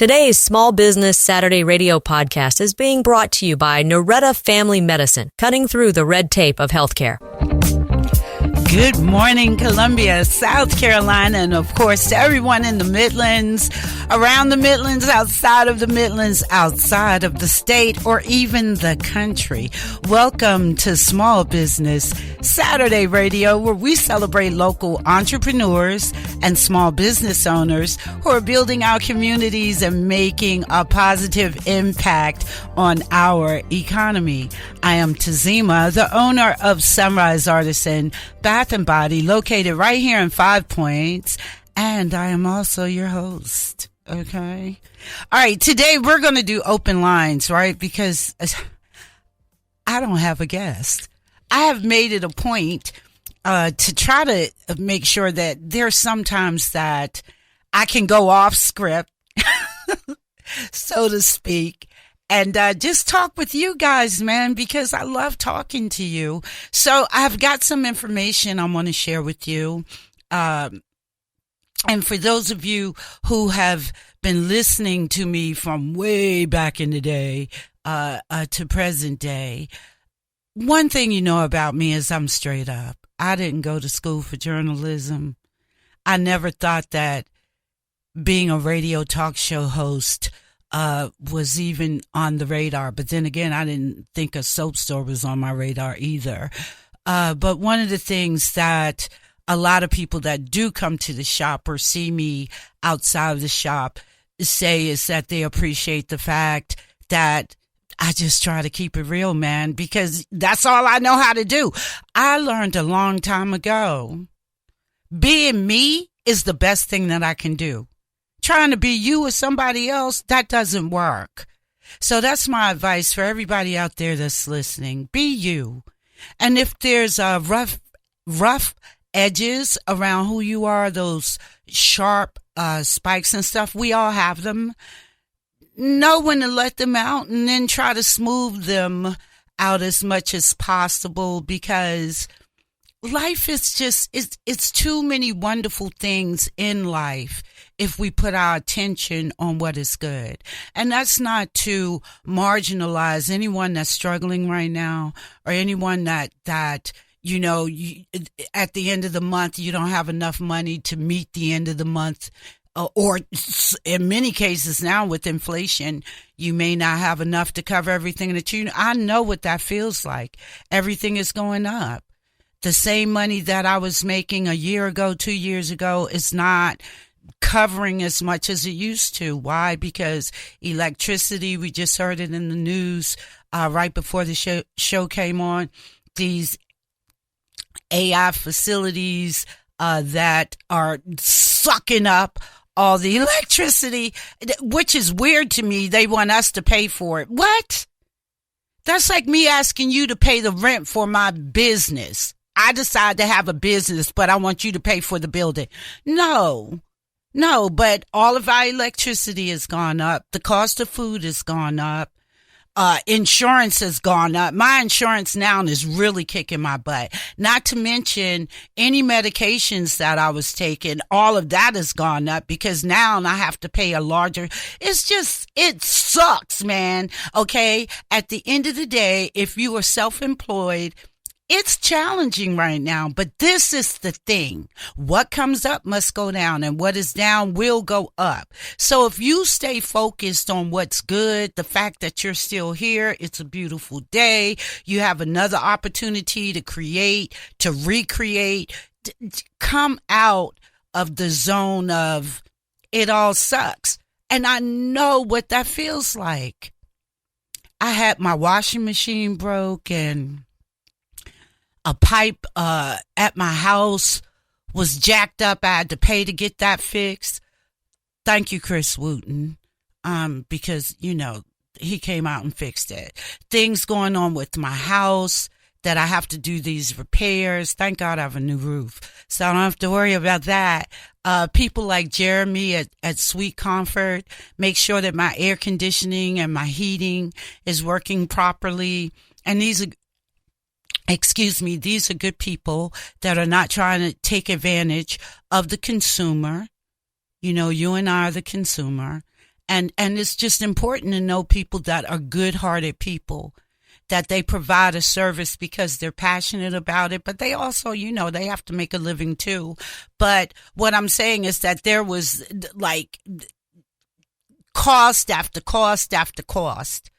Today's Small Business Saturday radio podcast is being brought to you by Noretta Family Medicine, cutting through the red tape of healthcare. Good morning, Columbia, South Carolina, and of course to everyone in the Midlands, around the Midlands, outside of the state, or even the country. Welcome to Small Business Saturday Radio, where we celebrate local entrepreneurs and small business owners who are building our communities and making a positive impact on our economy. I am Tzima, the owner of Sunrise Artisan Bath and Body, located right here in 5 Points, and I am also your host. Okay. All right. Today we're going to do open lines, right? Because I don't have a guest. I have made it a point to try to make sure that there's sometimes that I can go off script, so to speak, and just talk with you guys, man, because I love talking to you. So I've got some information I want to share with you. And for those of you who have been listening to me from way back in the day to present day, one thing you know about me is I'm straight up. I didn't go to school for journalism. I never thought that being a radio talk show host was even on the radar. But then again, I didn't think a soap store was on my radar either. But one of the things that a lot of people that do come to the shop or see me outside of the shop say is that they appreciate the fact that I just try to keep it real, man, because that's all I know how to do. I learned a long time ago, being me is the best thing that I can do. Trying to be you or somebody else, that doesn't work. So that's my advice for everybody out there that's listening. Be you. And if there's rough edges around who you are, those sharp spikes and stuff, we all have them. Know when to let them out and then try to smooth them out as much as possible, because life is just, it's too many wonderful things in life if we put our attention on what is good. And that's not to marginalize anyone that's struggling right now, or anyone that you know, at the end of the month, you don't have enough money to meet the end of the month. Or in many cases now with inflation, you may not have enough to cover everything that I know what that feels like. Everything is going up. The same money that I was making a year ago, 2 years ago, is not covering as much as it used to. Why? Because electricity, we just heard it in the news right before the show came on, these AI facilities that are sucking up all the electricity, which is weird to me. They want us to pay for it. What? That's like me asking you to pay the rent for my business. I decide to have a business, but I want you to pay for the building. No, but all of our electricity has gone up. The cost of food has gone up. Insurance has gone up. My insurance now is really kicking my butt. Not to mention any medications that I was taking. All of that has gone up because now I have to pay a larger. It sucks, man. Okay. At the end of the day, if you are self-employed, it's challenging right now, but this is the thing. What comes up must go down, and what is down will go up. So if you stay focused on what's good, the fact that you're still here, it's a beautiful day. You have another opportunity to create, to recreate, come out of the zone of it all sucks. And I know what that feels like. I had my washing machine broke, and a pipe at my house was jacked up. I had to pay to get that fixed. Thank you, Chris Wooten, because, you know, he came out and fixed it. Things going on with my house that I have to do these repairs. Thank God I have a new roof, so I don't have to worry about that. People like Jeremy at Sweet Comfort make sure that my air conditioning and my heating is working properly. And these are good people that are not trying to take advantage of the consumer. You know, you and I are the consumer. And it's just important to know people that are good-hearted people, that they provide a service because they're passionate about it, but they also, they have to make a living too. But what I'm saying is that there was like cost after cost after cost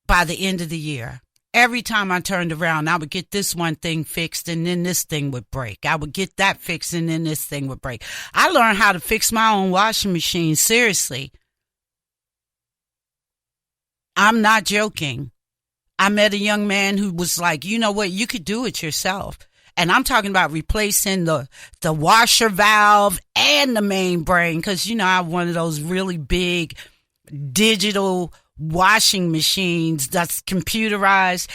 by the end of the year. Every time I turned around, I would get this one thing fixed and then this thing would break. I would get that fixed and then this thing would break. I learned how to fix my own washing machine. Seriously. I'm not joking. I met a young man who was like, you know what, you could do it yourself. And I'm talking about replacing the washer valve and the main brain because, I have one of those really big digital washing machines that's computerized.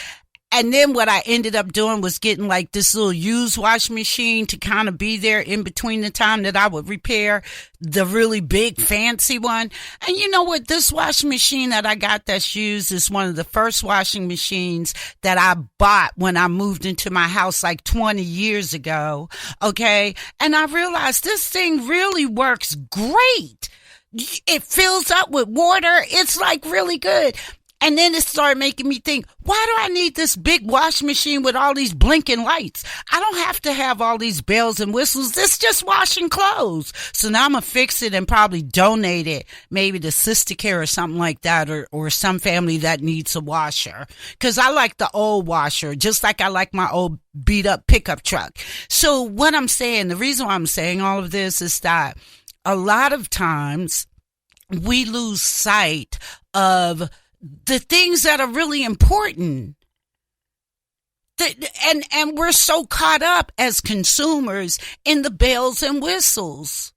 And then what I ended up doing was getting like this little used washing machine to kind of be there in between the time that I would repair the really big fancy one. And you know what? This washing machine that I got that's used is one of the first washing machines that I bought when I moved into my house like 20 years ago. Okay. And I realized this thing really works great. It fills up with water. It's like really good. And then it started making me think, why do I need this big washing machine with all these blinking lights? I don't have to have all these bells and whistles. It's just washing clothes. So now I'm going to fix it and probably donate it maybe to Sister Care or something like that, or some family that needs a washer. Because I like the old washer, just like I like my old beat up pickup truck. So what I'm saying, the reason why I'm saying all of this is that a lot of times we lose sight of the things that are really important. And we're so caught up as consumers in the bells and whistles.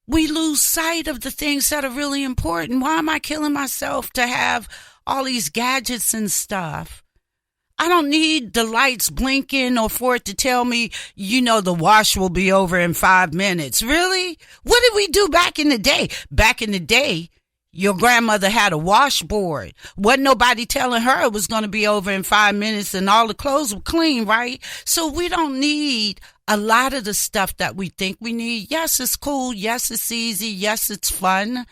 We lose sight of the things that are really important. Why am I killing myself to have all these gadgets and stuff? I don't need the lights blinking or for it to tell me, the wash will be over in 5 minutes. Really? What did we do back in the day? Back in the day, your grandmother had a washboard. Wasn't nobody telling her it was going to be over in 5 minutes and all the clothes were clean, right? So we don't need a lot of the stuff that we think we need. Yes, it's cool. Yes, it's easy. Yes, it's fun.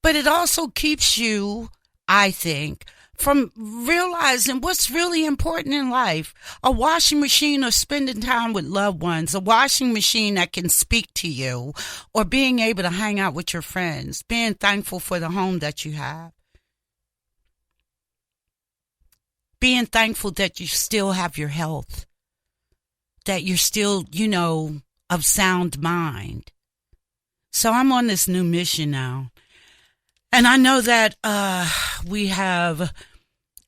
But it also keeps you, I think, from realizing what's really important in life. A washing machine or spending time with loved ones, a washing machine that can speak to you, or being able to hang out with your friends, being thankful for the home that you have, being thankful that you still have your health, that you're still, of sound mind. So I'm on this new mission now. And I know that we have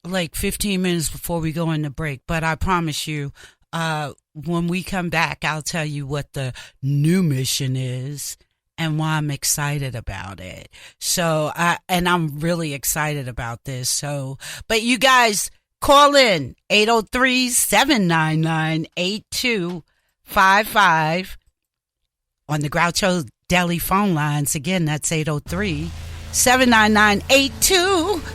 like 15 minutes before we go into break, but I promise you, when we come back, I'll tell you what the new mission is and why I'm excited about it. So, I'm really excited about this. So, but you guys call in 803-799-8255 on the Groucho Deli phone lines. Again, that's 803-799-8255.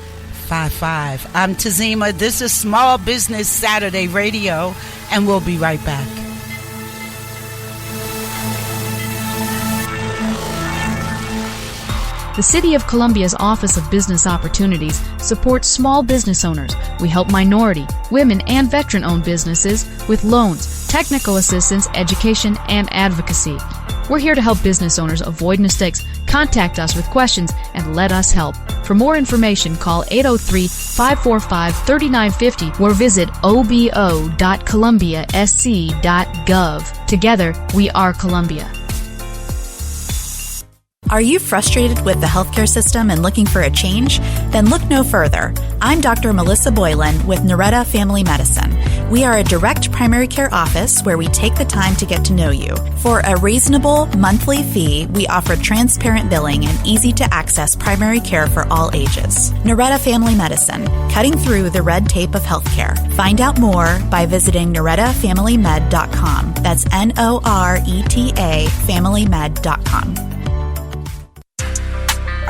I'm Tzima. This is Small Business Saturday Radio, and we'll be right back. The City of Columbia's Office of Business Opportunities supports small business owners. We help minority, women, and veteran-owned businesses with loans, technical assistance, education, and advocacy. We're here to help business owners avoid mistakes. Contact us with questions and let us help. For more information, call 803-545-3950 or visit obo.columbiasc.gov. Together, we are Columbia. Are you frustrated with the healthcare system and looking for a change? Then look no further. I'm Dr. Melissa Boylan with Noretta Family Medicine. We are a direct primary care office where we take the time to get to know you. For a reasonable monthly fee, we offer transparent billing and easy-to-access primary care for all ages. Noretta Family Medicine, cutting through the red tape of healthcare. Find out more by visiting NorettaFamilyMed.com. That's Noreta FamilyMed.com.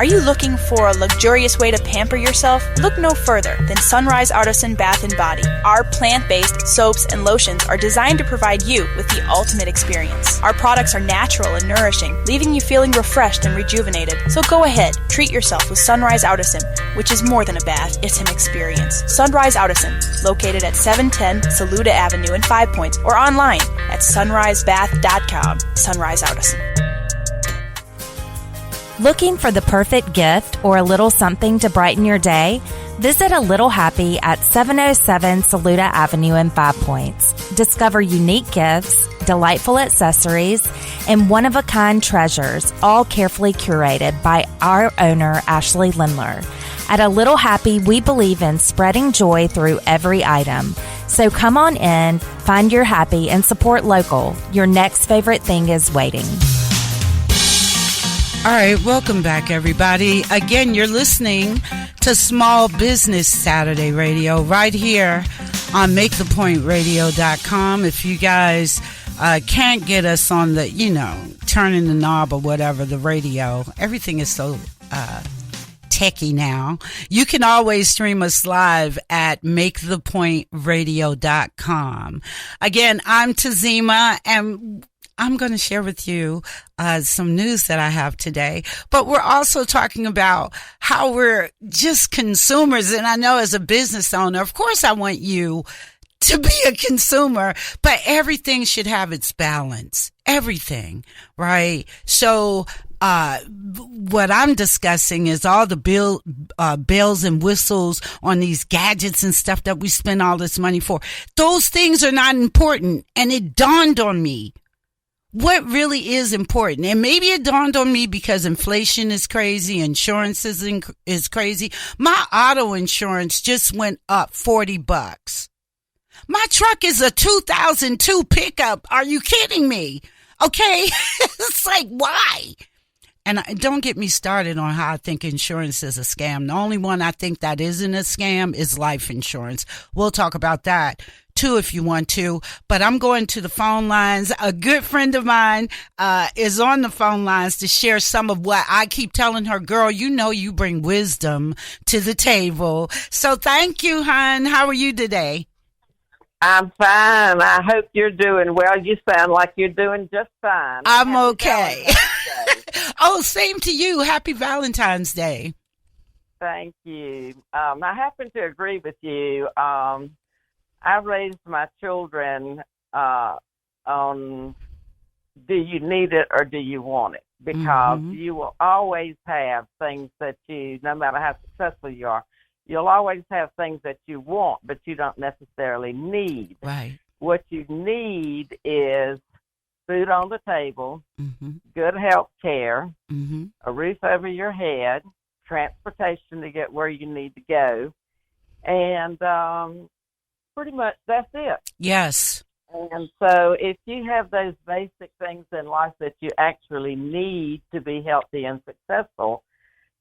Are you looking for a luxurious way to pamper yourself? Look no further than Sunrise Artisan Bath & Body. Our plant-based soaps and lotions are designed to provide you with the ultimate experience. Our products are natural and nourishing, leaving you feeling refreshed and rejuvenated. So go ahead, treat yourself with Sunrise Artisan, which is more than a bath, it's an experience. Sunrise Artisan, located at 710 Saluda Avenue in 5 Points, or online at sunrisebath.com. Sunrise Artisan. Looking for the perfect gift or a little something to brighten your day? Visit A Little Happy at 707 Saluda Avenue in 5 Points. Discover unique gifts, delightful accessories, and one-of-a-kind treasures, all carefully curated by our owner, Ashley Lindler. At A Little Happy, we believe in spreading joy through every item. So come on in, find your happy, and support local. Your next favorite thing is waiting. All right, welcome back, everybody. Again, you're listening to Small Business Saturday Radio right here on MakeThePointRadio.com. If you guys can't get us on the, turning the knob or whatever, the radio, everything is so techie now. You can always stream us live at MakeThePointRadio.com. Again, I'm Tzima, and I'm going to share with you some news that I have today, but we're also talking about how we're just consumers. And I know as a business owner, of course, I want you to be a consumer, but everything should have its balance. Everything, right? So, what I'm discussing is all the bells and whistles on these gadgets and stuff that we spend all this money for. Those things are not important. And it dawned on me what really is important. And maybe it dawned on me because inflation is crazy, insurance is crazy. My auto insurance just went up $40. My truck is a 2002 pickup. Are you kidding me? Okay. It's like, why? And don't get me started on how I think insurance is a scam. The only one I think that isn't a scam is life insurance. We'll talk about that too if you want to. But I'm going to the phone lines. A good friend of mine is on the phone lines to share some of what I keep telling her. Girl, you bring wisdom to the table. So thank you, hon. How are you today? I'm fine. I hope you're doing well. You sound like you're doing just fine. I'm okay. Oh, same to you. Happy Valentine's Day. Thank you. I happen to agree with you. I raised my children on do you need it or do you want it? Because you will always have things that no matter how successful you are, you'll always have things that you want, but you don't necessarily need. Right. What you need is food on the table, good health care, a roof over your head, transportation to get where you need to go, and pretty much that's it. Yes. And so if you have those basic things in life that you actually need to be healthy and successful,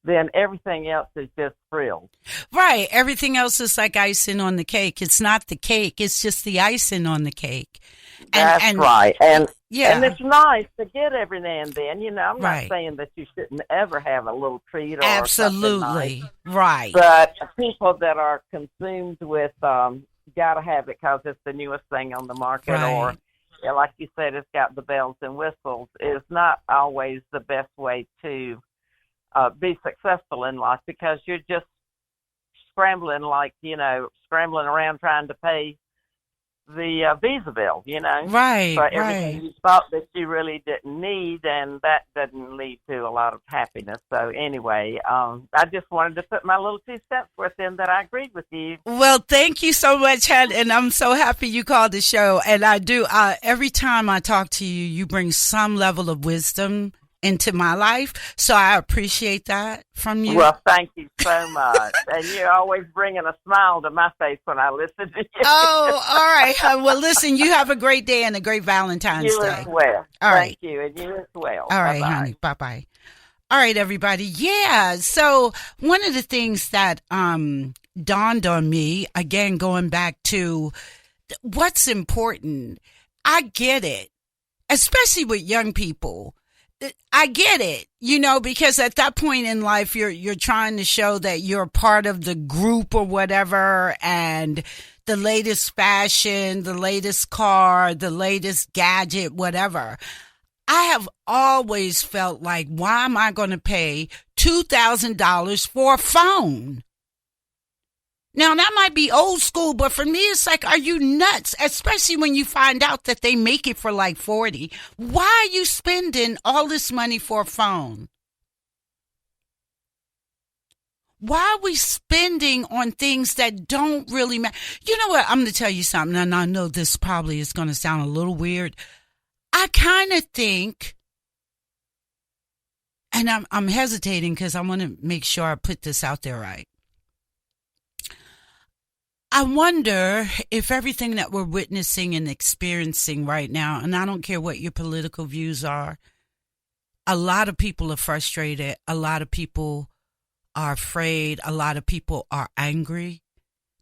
then everything else is just frills. Right. Everything else is like icing on the cake. It's not the cake. It's just the icing on the cake. That's right. And yeah. And it's nice to get every now and then. I'm right. not saying that you shouldn't ever have a little treat or absolutely something nice. Right. But people that are consumed with gotta have it because it's the newest thing on the market, right. or like you said, it's got the bells and whistles, is not always the best way to be successful in life, because you're just scrambling around trying to pay the visa bill, Right, for everything you thought that you really didn't need, and that doesn't lead to a lot of happiness. So anyway, I just wanted to put my little 2 cents worth in that I agreed with you. Well, thank you so much, Hen, and I'm so happy you called the show. And I do, every time I talk to you, you bring some level of wisdom into my life, so I appreciate that from you. Well, thank you so much. And you're always bringing a smile to my face when I listen to you. Oh, all right. Well, listen, you have a great day and a great Valentine's Day. You as well. All right. Thank you, and you as well. All right, Bye-bye. honey. Bye-bye. All right, everybody. Yeah, so one of the things that dawned on me, again, going back to what's important, I get it, especially with young people. I get it, because at that point in life, you're trying to show that you're part of the group or whatever, and the latest fashion, the latest car, the latest gadget, whatever. I have always felt like, why am I going to pay $2,000 for a phone? Now, that might be old school, but for me, it's like, are you nuts? Especially when you find out that they make it for like 40. Why are you spending all this money for a phone? Why are we spending on things that don't really matter? You know what? I'm going to tell you something, and I know this probably is going to sound a little weird. I kind of think, and I'm hesitating because I want to make sure I put this out there right. I wonder if everything that we're witnessing and experiencing right now, and I don't care what your political views are, a lot of people are frustrated. A lot of people are afraid. A lot of people are angry.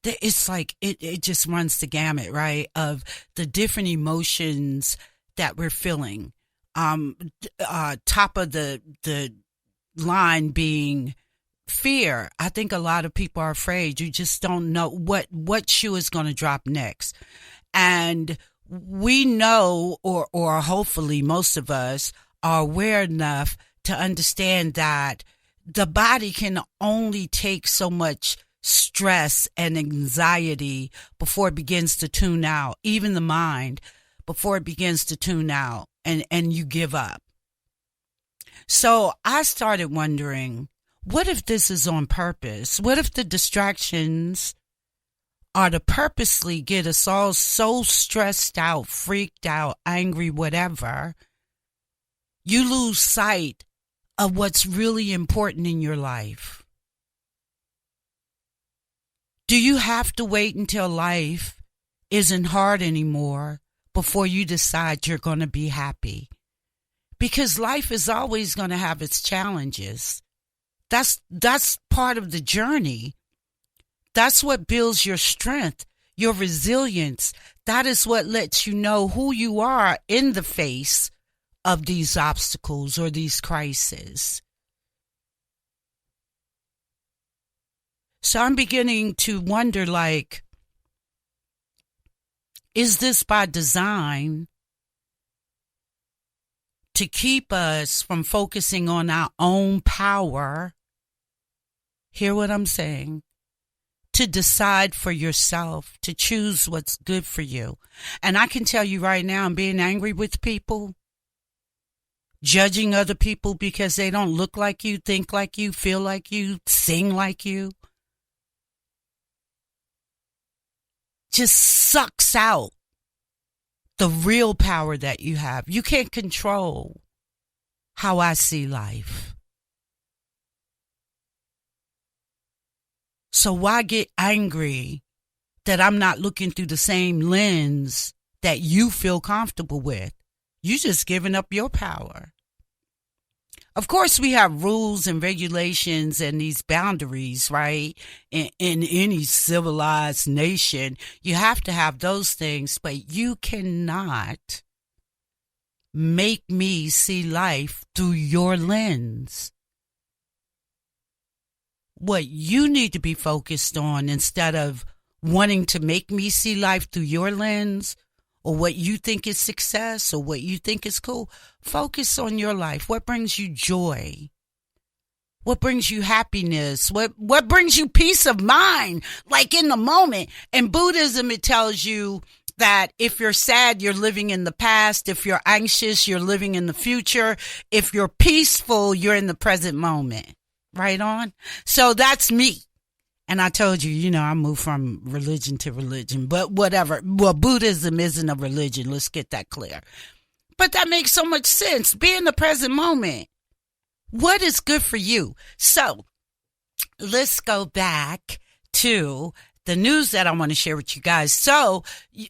It's like it just runs the gamut, right, of the different emotions that we're feeling. Top of the line being fear. I think a lot of people are afraid. You just don't know what shoe is going to drop next. And we know, or hopefully most of us are aware enough to understand that the body can only take so much stress and anxiety before it begins to tune out, even the mind, before it begins to tune out and you give up. So I started wondering, what if this is on purpose? What if the distractions are to purposely get us all so stressed out, freaked out, angry, whatever, you lose sight of what's really important in your life? Do you have to wait until life isn't hard anymore before you decide you're going to be happy? Because life is always going to have its challenges. That's part of the journey. That's what builds your strength, your resilience. That is what lets you know who you are in the face of these obstacles or these crises. So I'm beginning to wonder, like, is this by design to keep us from focusing on our own power? Hear what I'm saying? To decide for yourself, to choose what's good for you. And I can tell you right now, I'm being angry with people, judging other people because they don't look like you, think like you, feel like you, sing like you. Just sucks out the real power that you have. You can't control how I see life. So why get angry that I'm not looking through the same lens that you feel comfortable with? You just giving up your power. Of course, we have rules and regulations and these boundaries, right? In any civilized nation, you have to have those things, but you cannot make me see life through your lens. What you need to be focused on, instead of wanting to make me see life through your lens, or what you think is success, or what you think is cool, focus on your life. What brings you joy? What brings you happiness? What brings you peace of mind, like in the moment? In Buddhism, it tells you that if you're sad, you're living in the past. If you're anxious, you're living in the future. If you're peaceful, you're in the present moment. Right on? So that's me. And I told you, I moved from religion to religion, but whatever. Well, Buddhism isn't a religion. Let's get that clear. But that makes so much sense. Be in the present moment. What is good for you? So let's go back to the news that I want to share with you guys. So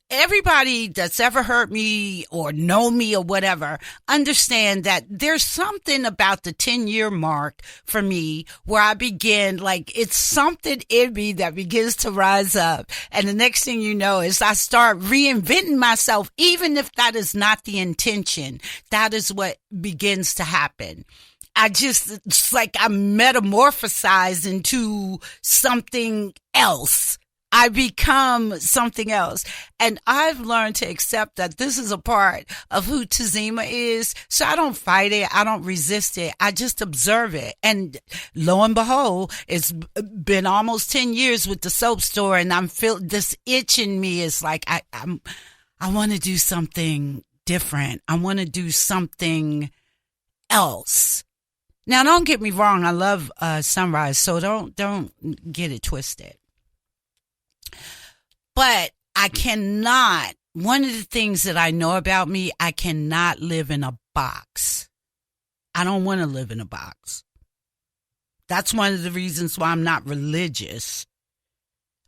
everybody that's ever heard me or know me or whatever, understand that there's something about the 10-year mark for me where I begin, like, it's something in me that begins to rise up. And the next thing you know is I start reinventing myself, even if that is not the intention. That is what begins to happen. It's like I'm metamorphosized into something else. I become something else. And I've learned to accept that this is a part of who Tzima is. So I don't fight it. I don't resist it. I just observe it. And lo and behold, it's been almost 10 years with the soap store, and I'm feeling this itch in me is like, I want to do something different. I want to do something else. Now, don't get me wrong. I love Sunrise, so don't get it twisted. But I cannot, one of the things that I know about me, I cannot live in a box. I don't want to live in a box. That's one of the reasons why I'm not religious.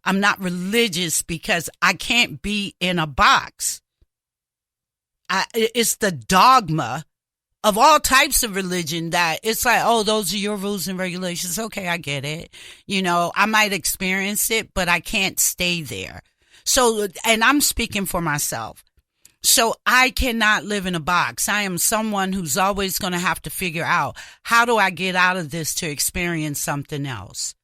I'm not religious because I can't be in a box. It's the dogma of all types of religion that it's like, oh, those are your rules and regulations. Okay, I get it. You know, I might experience it, but I can't stay there. So, and I'm speaking for myself. So I cannot live in a box. I am someone who's always going to have to figure out, how do I get out of this to experience something else?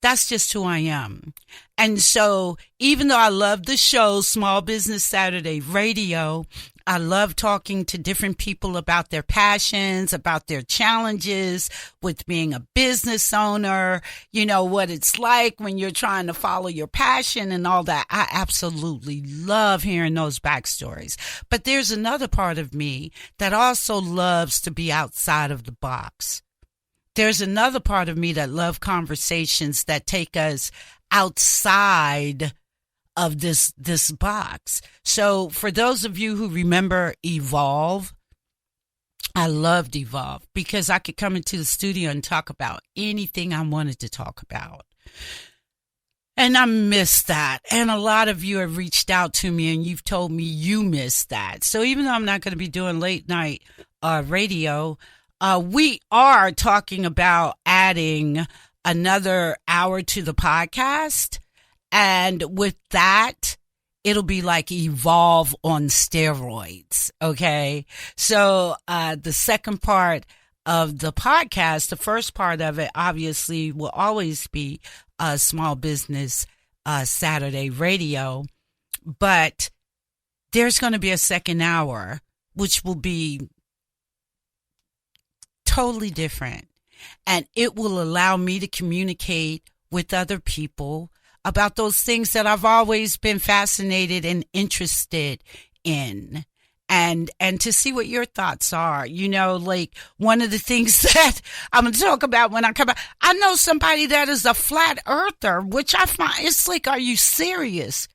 That's just who I am. And so even though I love the show, Small Business Saturday Radio, I love talking to different people about their passions, about their challenges with being a business owner, you know, what it's like when you're trying to follow your passion and all that. I absolutely love hearing those backstories. But there's another part of me that also loves to be outside of the box. There's another part of me that loves conversations that take us outside of this box. So for those of you who remember Evolve, I loved Evolve because I could come into the studio and talk about anything I wanted to talk about. And I miss that. And a lot of you have reached out to me and you've told me you miss that. So even though I'm not going to be doing late night radio, we are talking about adding another hour to the podcast. And with that, it'll be like Evolve on steroids. Okay. So, the second part of the podcast, the first part of it obviously will always be Small Business Saturday Radio, but there's going to be a second hour, which will be totally different. And it will allow me to communicate with other people about those things that I've always been fascinated and interested in. And to see what your thoughts are. You know, like one of the things that I'm going to talk about when I come back, I know somebody that is a flat earther, which I find, it's like, are you serious?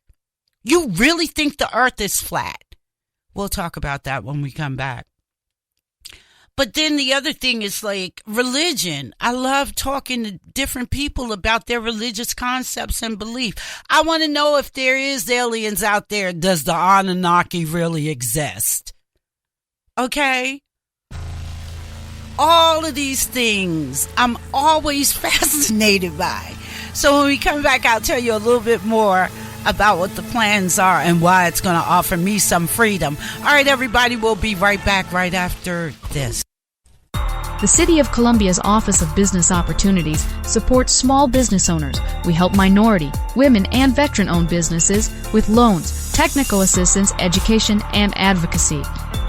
You really think the earth is flat? We'll talk about that when we come back. But then the other thing is like religion. I love talking to different people about their religious concepts and belief. I want to know if there is aliens out there. Does the Anunnaki really exist? Okay. All of these things I'm always fascinated by. So when we come back, I'll tell you a little bit more about what the plans are and why it's going to offer me some freedom. All right, everybody, we'll be right back right after this. The City of Columbia's Office of Business Opportunities supports small business owners. We help minority, women, and veteran-owned businesses with loans, technical assistance, education, and advocacy.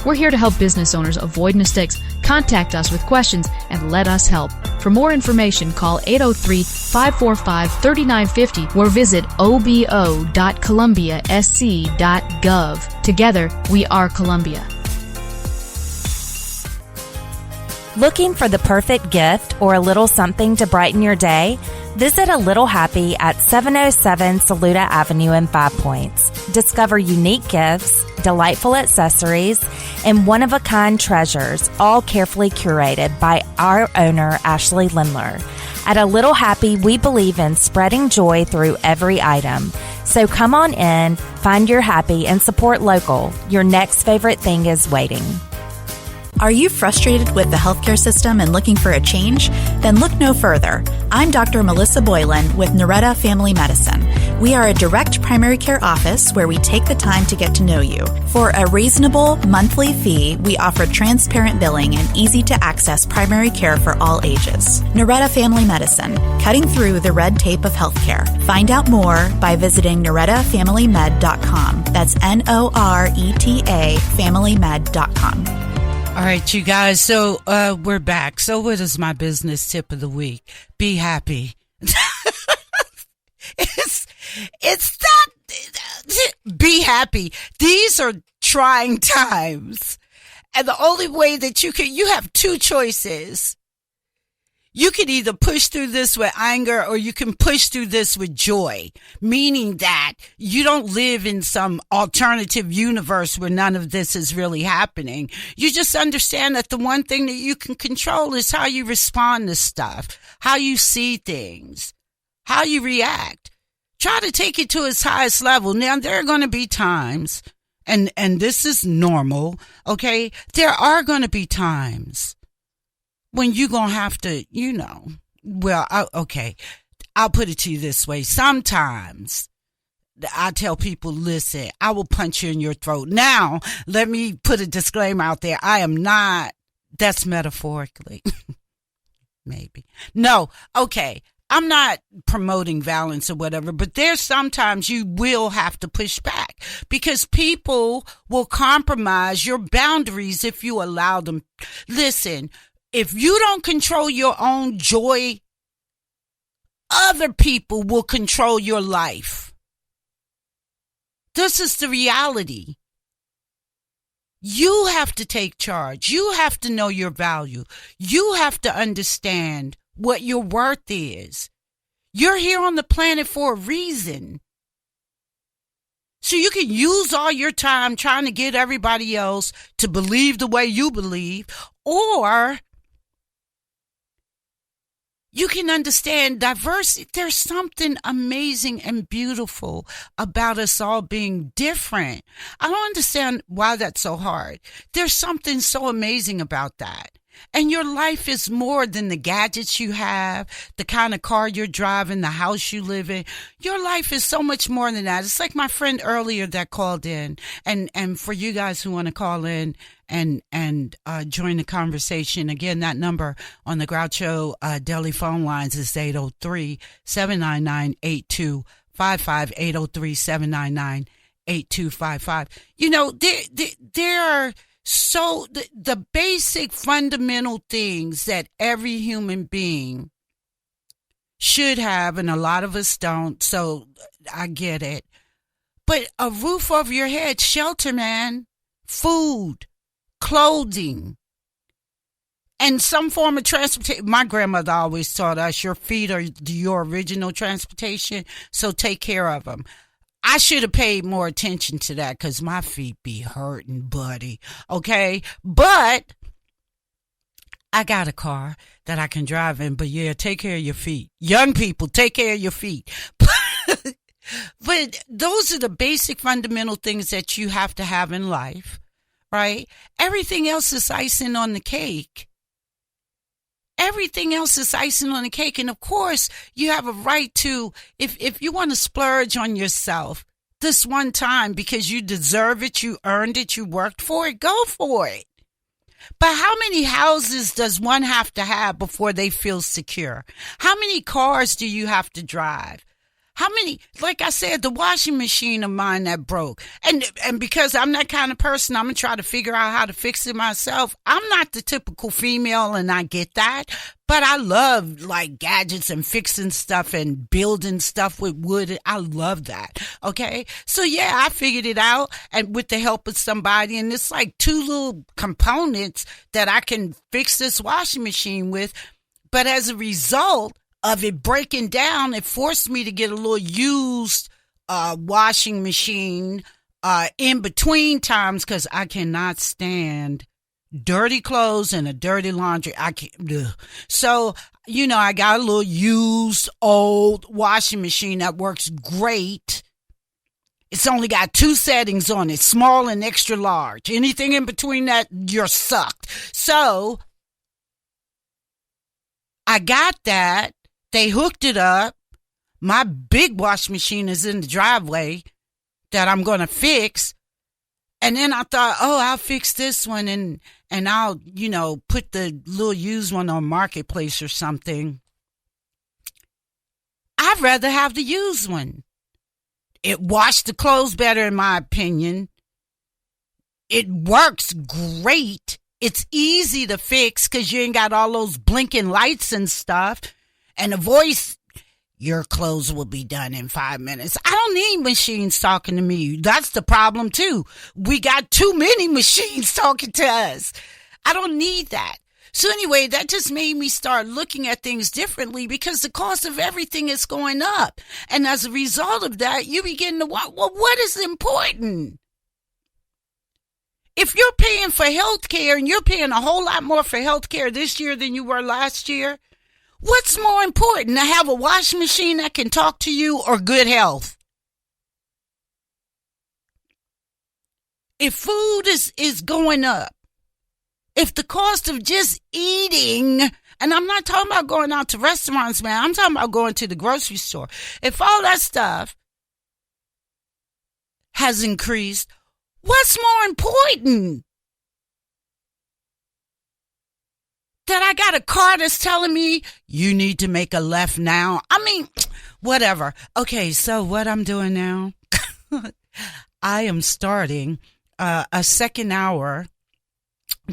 We're here to help business owners avoid mistakes. Contact us with questions and let us help. For more information, call 803-545-3950 or visit obo.columbiasc.gov. Together, we are Columbia. Looking for the perfect gift or a little something to brighten your day? Visit A Little Happy at 707 Saluda Avenue in 5 Points. Discover unique gifts, delightful accessories, and one-of-a-kind treasures, all carefully curated by our owner, Ashley Lindler. At A Little Happy, we believe in spreading joy through every item. So come on in, find your happy, and support local. Your next favorite thing is waiting. Are you frustrated with the healthcare system and looking for a change? Then look no further. I'm Dr. Melissa Boylan with Noretta Family Medicine. We are a direct primary care office where we take the time to get to know you. For a reasonable monthly fee, we offer transparent billing and easy-to-access primary care for all ages. Noretta Family Medicine, cutting through the red tape of healthcare. Find out more by visiting NorettaFamilyMed.com. That's NORETA FamilyMed.com. All right, you guys. So we're back. So what is my business tip of the week? Be happy. It's not. Be happy. These are trying times, and the only way that you have two choices. You can either push through this with anger or you can push through this with joy, meaning that you don't live in some alternative universe where none of this is really happening. You just understand that the one thing that you can control is how you respond to stuff, how you see things, how you react. Try to take it to its highest level. Now, there are going to be times, and this is normal, okay? There are going to be times when you're going to have to, okay, I'll put it to you this way. Sometimes I tell people, listen, I will punch you in your throat. Now, let me put a disclaimer out there. I am not, that's metaphorically, maybe. No, okay. I'm not promoting violence or whatever, but there's sometimes you will have to push back because people will compromise your boundaries if you allow them. Listen, if you don't control your own joy, other people will control your life. This is the reality. You have to take charge. You have to know your value. You have to understand what your worth is. You're here on the planet for a reason. So you can use all your time trying to get everybody else to believe the way you believe, or you can understand diversity. There's something amazing and beautiful about us all being different. I don't understand why that's so hard. There's something so amazing about that. And your life is more than the gadgets you have, the kind of car you're driving, the house you live in. Your life is so much more than that. It's like my friend earlier that called in. And for you guys who want to call in and join the conversation, again, that number on the Groucho Deli phone lines is 803-799-8255, 803-799-8255. There are so the basic fundamental things that every human being should have, and a lot of us don't, so I get it. But a roof over your head, shelter, man, food, clothing, and some form of transportation. My grandmother always taught us your feet are your original transportation, so take care of them. I should have paid more attention to that because my feet be hurting, buddy. Okay? But I got a car that I can drive in. But yeah, take care of your feet. Young people, take care of your feet. But those are the basic fundamental things that you have to have in life, right? Everything else is icing on the cake. Everything else is icing on the cake. And of course, you have a right to, if you want to splurge on yourself this one time because you deserve it, you earned it, you worked for it, go for it. But how many houses does one have to have before they feel secure? How many cars do you have to drive? How many, like I said, the washing machine of mine that broke. And because I'm that kind of person, I'm going to try to figure out how to fix it myself. I'm not the typical female, and I get that. But I love, like, gadgets and fixing stuff and building stuff with wood. I love that. Okay? So, yeah, I figured it out, and with the help of somebody. And it's like 2 little components that I can fix this washing machine with. But as a result of it breaking down, it forced me to get a little used washing machine in between times because I cannot stand dirty clothes and a dirty laundry. I can't. Ugh. So, I got a little used old washing machine that works great. It's only got 2 settings on it, small and extra large. Anything in between that, you're sucked. So I got that. They hooked it up. My big washing machine is in the driveway that I'm going to fix. And then I thought, I'll fix this one and I'll, put the little used one on Marketplace or something. I'd rather have the used one. It washed the clothes better, in my opinion. It works great. It's easy to fix because you ain't got all those blinking lights and stuff. And the voice, your clothes will be done in 5 minutes. I don't need machines talking to me. That's the problem, too. We got too many machines talking to us. I don't need that. So anyway, that just made me start looking at things differently because the cost of everything is going up. And as a result of that, you begin to wonder, well, what is important? If you're paying for health care and you're paying a whole lot more for health care this year than you were last year, what's more important, to have a washing machine that can talk to you or good health? If food is going up, if the cost of just eating, and I'm not talking about going out to restaurants, man, I'm talking about going to the grocery store. If all that stuff has increased, what's more important? That I got a car that's telling me you need to make a left now. I mean, whatever. Okay, so what I'm doing now, I am starting a second hour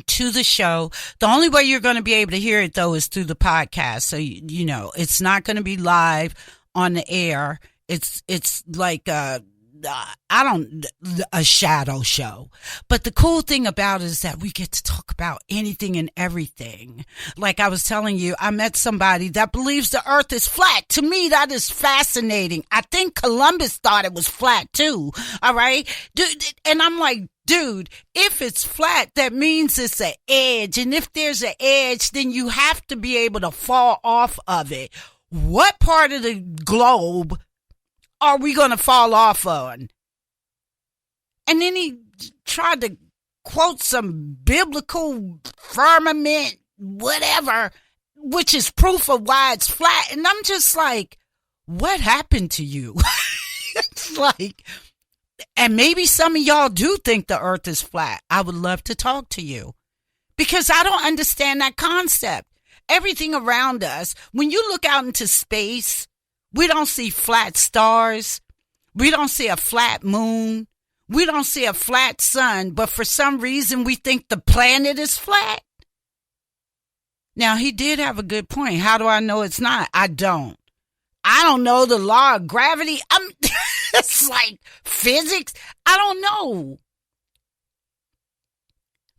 to the show. The only way you're going to be able to hear it, though, is through the podcast. So, it's not going to be live on the air. It's like a shadow show. But the cool thing about it is that we get to talk about anything and everything. Like I was telling you, I met somebody that believes the earth is flat. To me, that is fascinating. I think Columbus thought it was flat too. All right. And I'm like, dude, if it's flat, that means it's an edge. And if there's an edge, then you have to be able to fall off of it. What part of the globe are we going to fall off on? And then he tried to quote some biblical firmament, whatever, which is proof of why it's flat. And I'm just like, what happened to you? It's like, and maybe some of y'all do think the earth is flat. I would love to talk to you because I don't understand that concept. Everything around us, when you look out into space, we don't see flat stars. We don't see a flat moon. We don't see a flat sun. But for some reason, we think the planet is flat. Now, he did have a good point. How do I know it's not? I don't know the law of gravity. It's like physics. I don't know.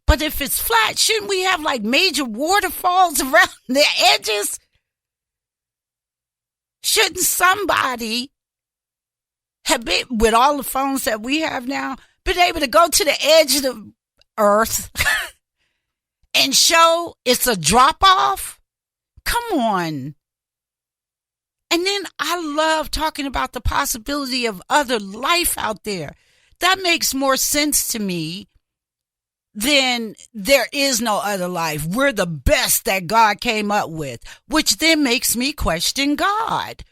But if it's flat, shouldn't we have like major waterfalls around the edges? Shouldn't somebody have been, with all the phones that we have now, been able to go to the edge of the earth and show it's a drop-off? Come on. And then I love talking about the possibility of other life out there. That makes more sense to me than there is no other life. We're the best that God came up with, which then makes me question God.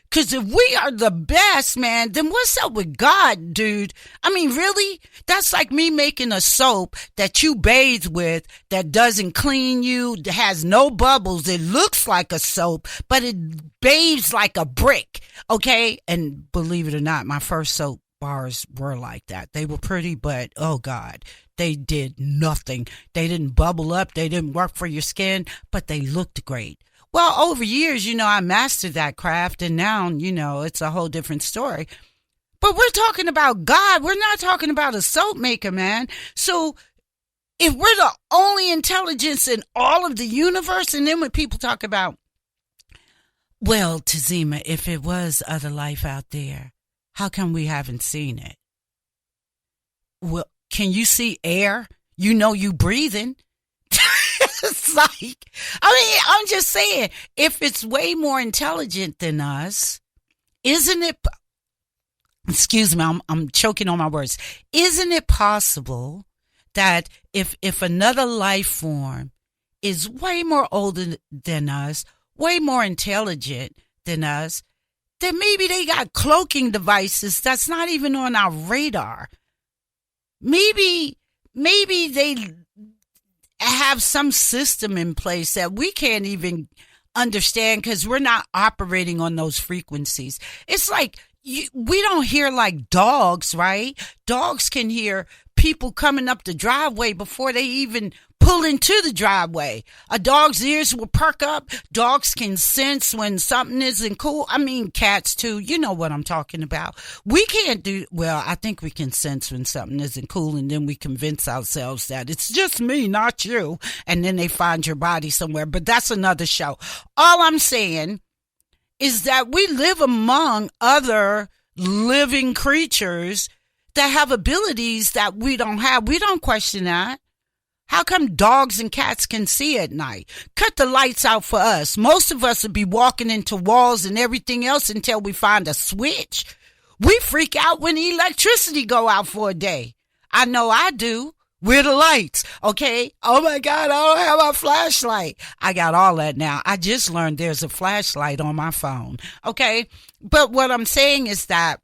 Because if we are the best, man, then what's up with God, dude? I mean, really? That's like me making a soap that you bathe with that doesn't clean you, that has no bubbles. It looks like a soap, but it bathes like a brick, okay? And believe it or not, my first soap bars were like that. They were pretty, but oh God, they did nothing. They didn't bubble up. They didn't work for your skin, but they looked great. Well, over years, I mastered that craft, and now, it's a whole different story. But we're talking about God. We're not talking about a soap maker, man. So if we're the only intelligence in all of the universe, and then when people talk about, well, Tzima, if it was other life out there, how come we haven't seen it? Well, can you see air? You breathing. It's like, I'm just saying, if it's way more intelligent than us, isn't it, excuse me, I'm choking on my words. Isn't it possible that if another life form is way more older than us, way more intelligent than us, then maybe they got cloaking devices that's not even on our radar. Maybe they have some system in place that we can't even understand because we're not operating on those frequencies. It's like we don't hear like dogs, right? Dogs can hear people coming up the driveway before they even pull into the driveway. A dog's ears will perk up. Dogs can sense when something isn't cool. I mean, cats too. You know what I'm talking about. We can't do, well, I think we can sense when something isn't cool, and then we convince ourselves that it's just me, not you. And then they find your body somewhere. But that's another show. All I'm saying is that we live among other living creatures that have abilities that we don't have. We don't question that. How come dogs and cats can see at night? Cut the lights out for us. Most of us would be walking into walls and everything else until we find a switch. We freak out when the electricity go out for a day. I know I do. Where the lights? Okay. Oh my God, I don't have my flashlight. I got all that now. I just learned there's a flashlight on my phone. Okay. But what I'm saying is that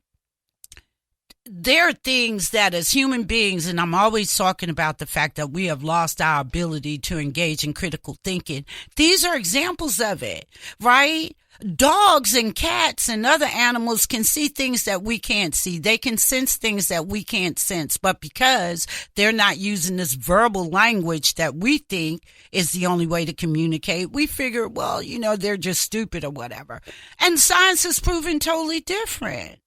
there are things that as human beings, and I'm always talking about the fact that we have lost our ability to engage in critical thinking. These are examples of it, right? Dogs and cats and other animals can see things that we can't see. They can sense things that we can't sense. But because they're not using this verbal language that we think is the only way to communicate, we figure, well, they're just stupid or whatever. And science has proven totally different.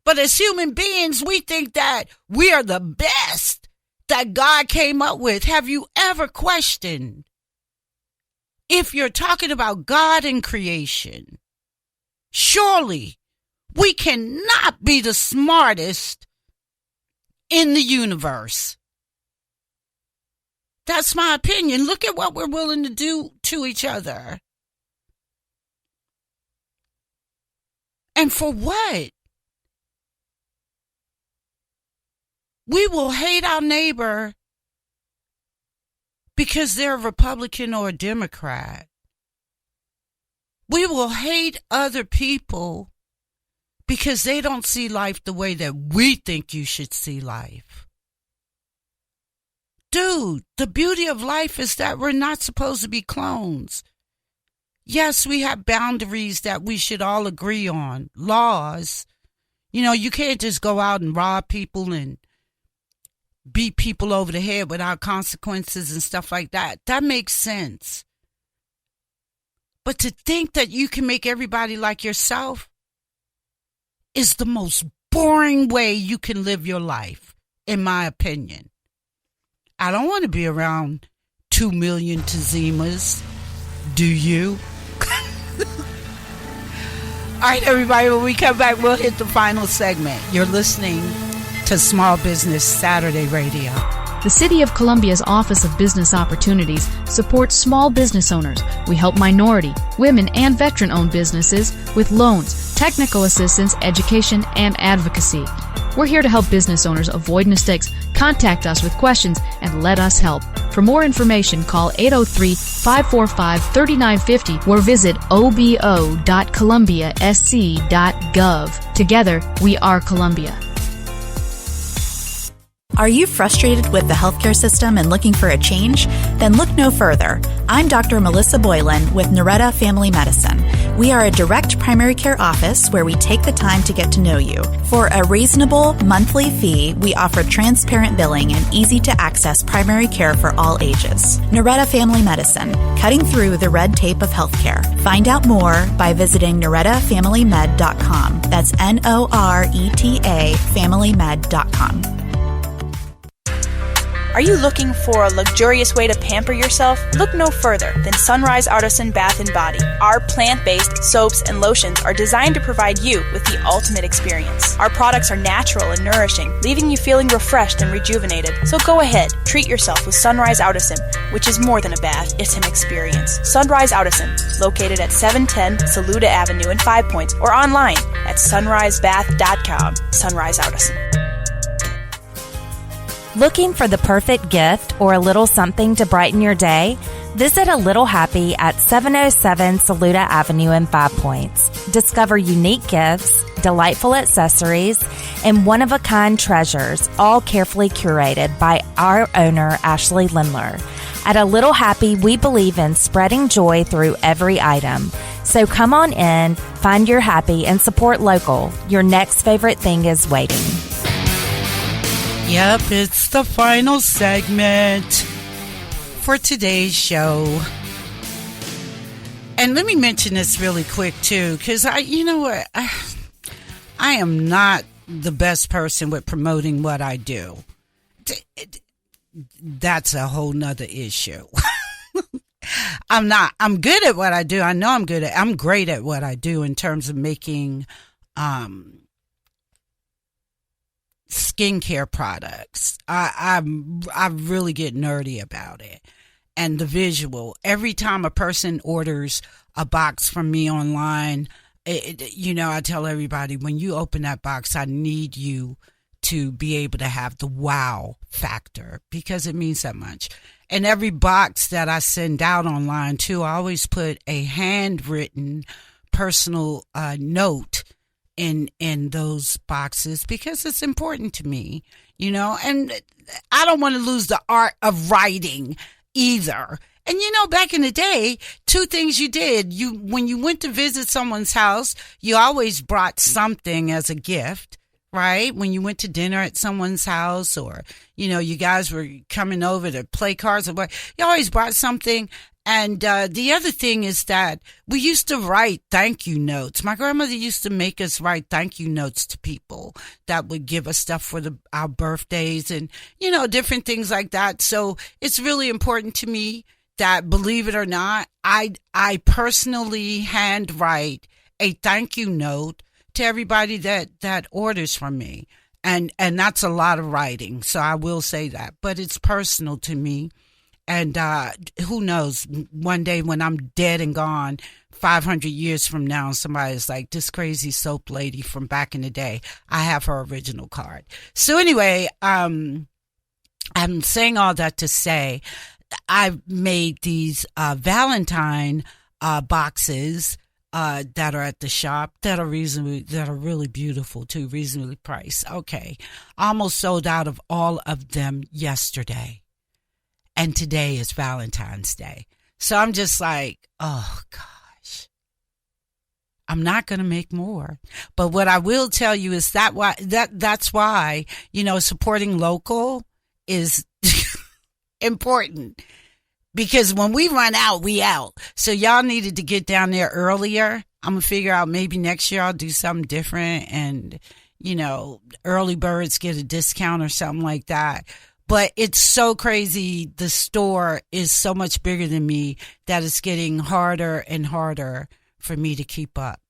But as human beings, we think that we are the best that God came up with. Have you ever questioned if you're talking about God and creation? Surely we cannot be the smartest in the universe. That's my opinion. Look at what we're willing to do to each other. And for what? We will hate our neighbor because they're a Republican or a Democrat. We will hate other people because they don't see life the way that we think you should see life. Dude, the beauty of life is that we're not supposed to be clones. Yes, we have boundaries that we should all agree on, laws. You can't just go out and rob people and beat people over the head without consequences and stuff like that. That makes sense. But to think that you can make everybody like yourself is the most boring way you can live your life, in my opinion. I don't want to be around 2 million Tzimas. Do you? All right, everybody, when we come back, we'll hit the final segment. You're listening to Small Business Saturday Radio. The City of Columbia's Office of Business Opportunities supports small business owners. We help minority, women, and veteran-owned businesses with loans, technical assistance, education, and advocacy. We're here to help business owners avoid mistakes. Contact us with questions and let us help. For more information, call 803-545-3950 or visit obo.columbiasc.gov. Together, we are Columbia. Are you frustrated with the healthcare system and looking for a change? Then look no further. I'm Dr. Melissa Boylan with Noretta Family Medicine. We are a direct primary care office where we take the time to get to know you. For a reasonable monthly fee, we offer transparent billing and easy-to-access primary care for all ages. Noretta Family Medicine, cutting through the red tape of healthcare. Find out more by visiting NorettaFamilyMed.com. That's Noreta FamilyMed.com. Are you looking for a luxurious way to pamper yourself? Look no further than Sunrise Artisan Bath & Body. Our plant-based soaps and lotions are designed to provide you with the ultimate experience. Our products are natural and nourishing, leaving you feeling refreshed and rejuvenated. So go ahead, treat yourself with Sunrise Artisan, which is more than a bath, it's an experience. Sunrise Artisan, located at 710 Saluda Avenue in 5 Points, or online at sunrisebath.com. Sunrise Artisan. Looking for the perfect gift or a little something to brighten your day? Visit A Little Happy at 707 Saluda Avenue in 5 Points. Discover unique gifts, delightful accessories, and one-of-a-kind treasures, all carefully curated by our owner, Ashley Lindler. At A Little Happy, we believe in spreading joy through every item. So come on in, find your happy, and support local. Your next favorite thing is waiting. Yep, it's the final segment for today's show. And let me mention this really quick too, because I am not the best person with promoting what I do. That's a whole nother issue. I'm not. I'm good at what I do. I know I'm great at what I do in terms of making skincare products. I really get nerdy about it. And the visual. Every time a person orders a box from me online, I tell everybody, when you open that box, I need you to be able to have the wow factor, because it means that much. And every box that I send out online too, I always put a handwritten personal note in those boxes, because it's important to me, and I don't want to lose the art of writing either. And back in the day, two things you did. When you went to visit someone's house, you always brought something as a gift, right? When you went to dinner at someone's house, or, you guys were coming over to play cards, or what, you always brought something. And the other thing is that we used to write thank you notes. My grandmother used to make us write thank you notes to people that would give us stuff for our birthdays and, different things like that. So it's really important to me that, believe it or not, I personally handwrite a thank you note to everybody that orders from me. And that's a lot of writing. So I will say that, but it's personal to me. And who knows, one day when I'm dead and gone, 500 years from now, somebody's like, this crazy soap lady from back in the day. I have her original card. So anyway, I'm saying all that to say, I've made these Valentine boxes that are at the shop that are really beautiful too, reasonably priced. Okay, almost sold out of all of them yesterday. And today is Valentine's Day. So I'm just like, oh gosh, I'm not going to make more. But what I will tell you is that's why, supporting local is important, because when we run out, we out. So y'all needed to get down there earlier. I'm going to figure out maybe next year I'll do something different, and, early birds get a discount or something like that. But it's so crazy. The store is so much bigger than me that it's getting harder and harder for me to keep up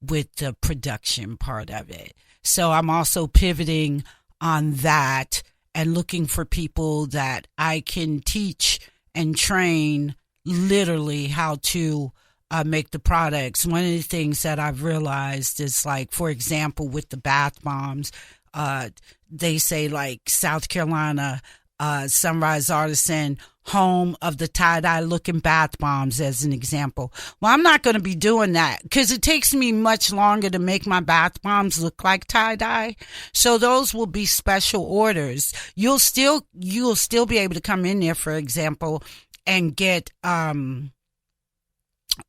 with the production part of it. So I'm also pivoting on that and looking for people that I can teach and train literally how to make the products. One of the things that I've realized is, like, for example, with the bath bombs, they say, like, South Carolina, Sunrise Artisan, home of the tie-dye looking bath bombs, as an example. Well, I'm not going to be doing that, because it takes me much longer to make my bath bombs look like tie-dye. So those will be special orders. You'll still be able to come in there, for example, and get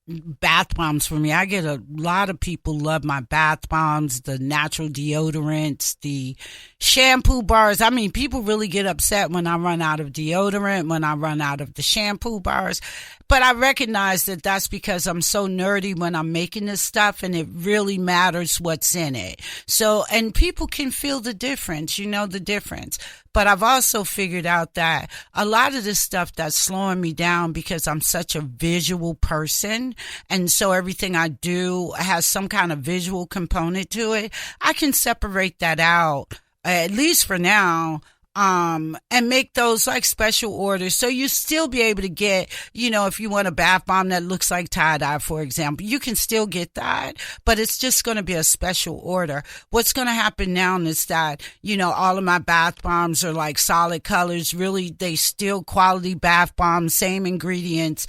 bath bombs for me. I get a lot of people love my bath bombs, the natural deodorants, the shampoo bars. I mean, people really get upset when I run out of deodorant, when I run out of the shampoo bars. But I recognize that that's because I'm so nerdy when I'm making this stuff, and it really matters what's in it. So, and people can feel the difference, the difference. But I've also figured out that a lot of this stuff that's slowing me down because I'm such a visual person, and so everything I do has some kind of visual component to it. I can separate that out, at least for now, and make those like special orders. So you still be able to get, if you want a bath bomb that looks like tie-dye, for example, you can still get that, but it's just going to be a special order. What's going to happen now is that, all of my bath bombs are like solid colors. Really, they still quality bath bombs, same ingredients.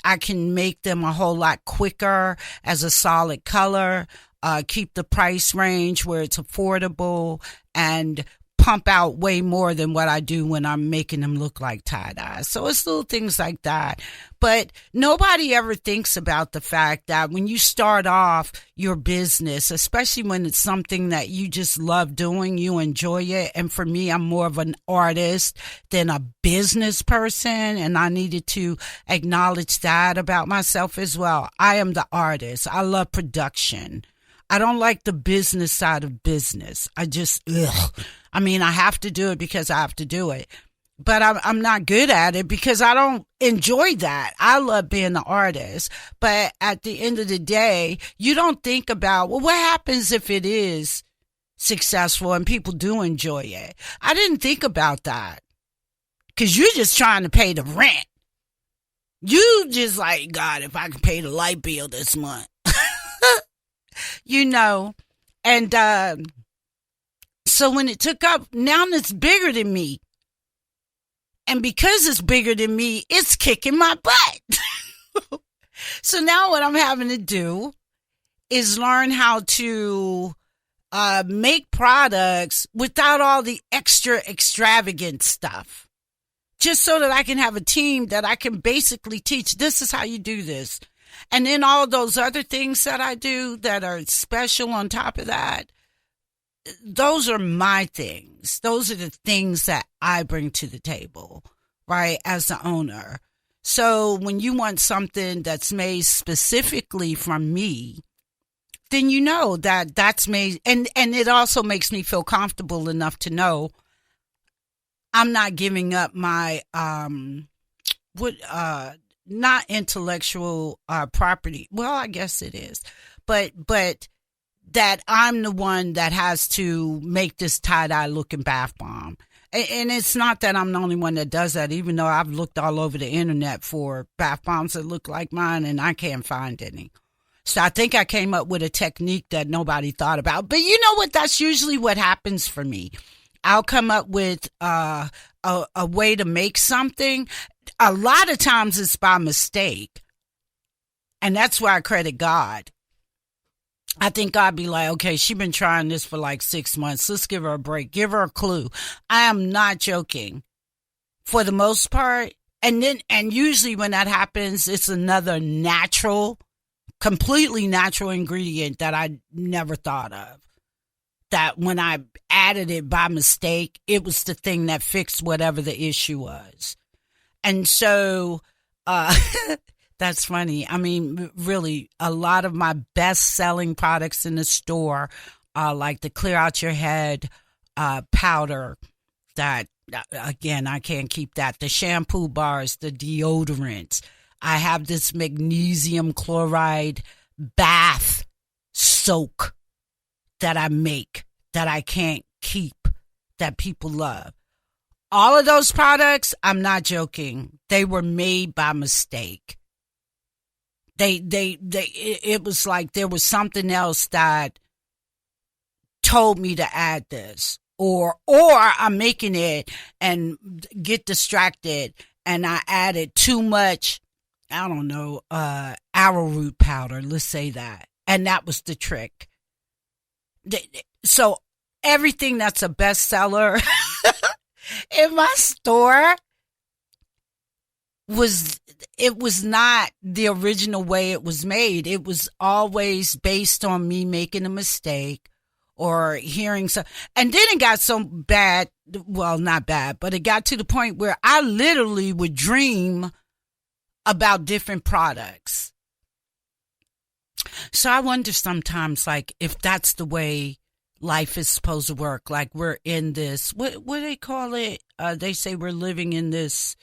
I can make them a whole lot quicker as a solid color, keep the price range where it's affordable, and pump out way more than what I do when I'm making them look like tie-dye. So it's little things like that. But nobody ever thinks about the fact that when you start off your business, especially when it's something that you just love doing, you enjoy it. And for me, I'm more of an artist than a business person. And I needed to acknowledge that about myself as well. I am the artist. I love production. I don't like the business side of business. I have to do it because I have to do it. But I'm not good at it because I don't enjoy that. I love being the artist. But at the end of the day, you don't think about, well, what happens if it is successful and people do enjoy it? I didn't think about that because you're just trying to pay the rent. You just like, God, if I can pay the light bill this month. And so when it took up, now it's bigger than me. And because it's bigger than me, it's kicking my butt. So now what I'm having to do is learn how to make products without all the extra extravagant stuff. Just so that I can have a team that I can basically teach, this is how you do this. And then all those other things that I do that are special on top of that, those are my things. Those are the things that I bring to the table, right, as the owner. So when you want something that's made specifically from me, then you know that that's made, and it also makes me feel comfortable enough to know I'm not giving up my, not intellectual property. Well, I guess it is, but that I'm the one that has to make this tie-dye looking bath bomb. And it's not that I'm the only one that does that, even though I've looked all over the internet for bath bombs that look like mine and I can't find any. So I think I came up with a technique that nobody thought about. But you know what? That's usually what happens for me. I'll come up with a way to make something. A lot of times it's by mistake. And that's where I credit God. I think God be like, okay, she's been trying this for like 6 months. Let's give her a break. Give her a clue. I am not joking for the most part. And usually when that happens, it's another completely natural ingredient that I never thought of. That when I added it by mistake, it was the thing that fixed whatever the issue was. And so, that's funny. I mean, really, a lot of my best-selling products in the store are like the Clear Out Your Head powder that, again, I can't keep that. The shampoo bars, the deodorants. I have this magnesium chloride bath soak that I make that I can't keep, that people love. All of those products, I'm not joking. They were made by mistake. It was like there was something else that told me to add this, or I'm making it and get distracted and I added too much, I don't know, arrowroot powder. Let's say that. And that was the trick. So everything that's a bestseller in my store, was not the original way it was made. It was always based on me making a mistake or hearing some. And then it got so bad, well, not bad, but it got to the point where I literally would dream about different products. So I wonder sometimes, like, if that's the way life is supposed to work. Like, we're in this, what do they call it? They say we're living in this,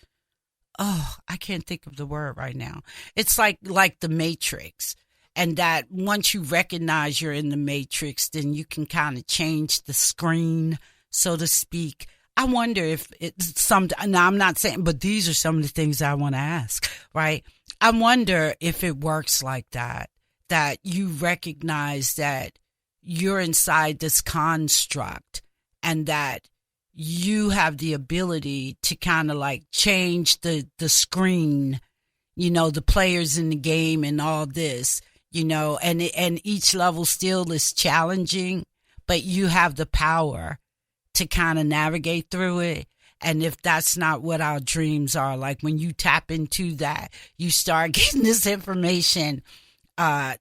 oh, I can't think of the word right now. It's like the Matrix. And that once you recognize you're in the Matrix, then you can kind of change the screen, so to speak. I wonder if it's now I'm not saying, but these are some of the things I want to ask, right? I wonder if it works like that you recognize that you're inside this construct and that you have the ability to kind of like change the screen, the players in the game and all this, and each level still is challenging, but you have the power to kind of navigate through it. And if that's not what our dreams are, like when you tap into that, you start getting this information,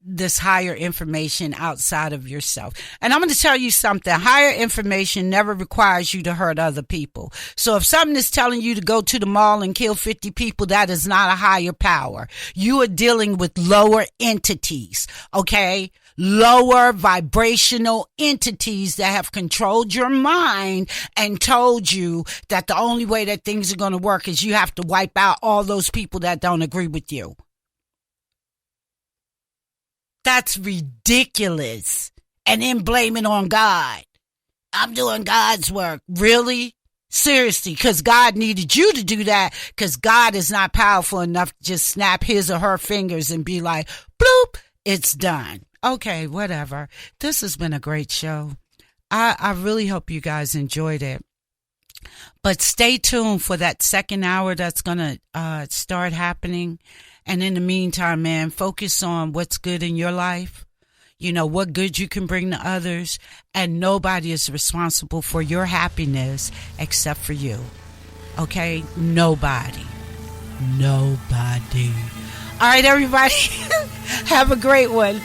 this higher information outside of yourself. And I'm going to tell you something. Higher information never requires you to hurt other people. So if something is telling you to go to the mall and kill 50 people, that is not a higher power. You are dealing with lower entities, okay? Lower vibrational entities that have controlled your mind and told you that the only way that things are going to work is you have to wipe out all those people that don't agree with you. That's ridiculous. And then blame it on God. I'm doing God's work. Really? Seriously, because God needed you to do that, because God is not powerful enough to just snap his or her fingers and be like, bloop, it's done. Okay, whatever. This has been a great show. I really hope you guys enjoyed it. But stay tuned for that second hour that's going to start happening. And in the meantime, man, focus on what's good in your life. What good you can bring to others. And nobody is responsible for your happiness except for you. Okay? Nobody. All right, everybody. Have a great one.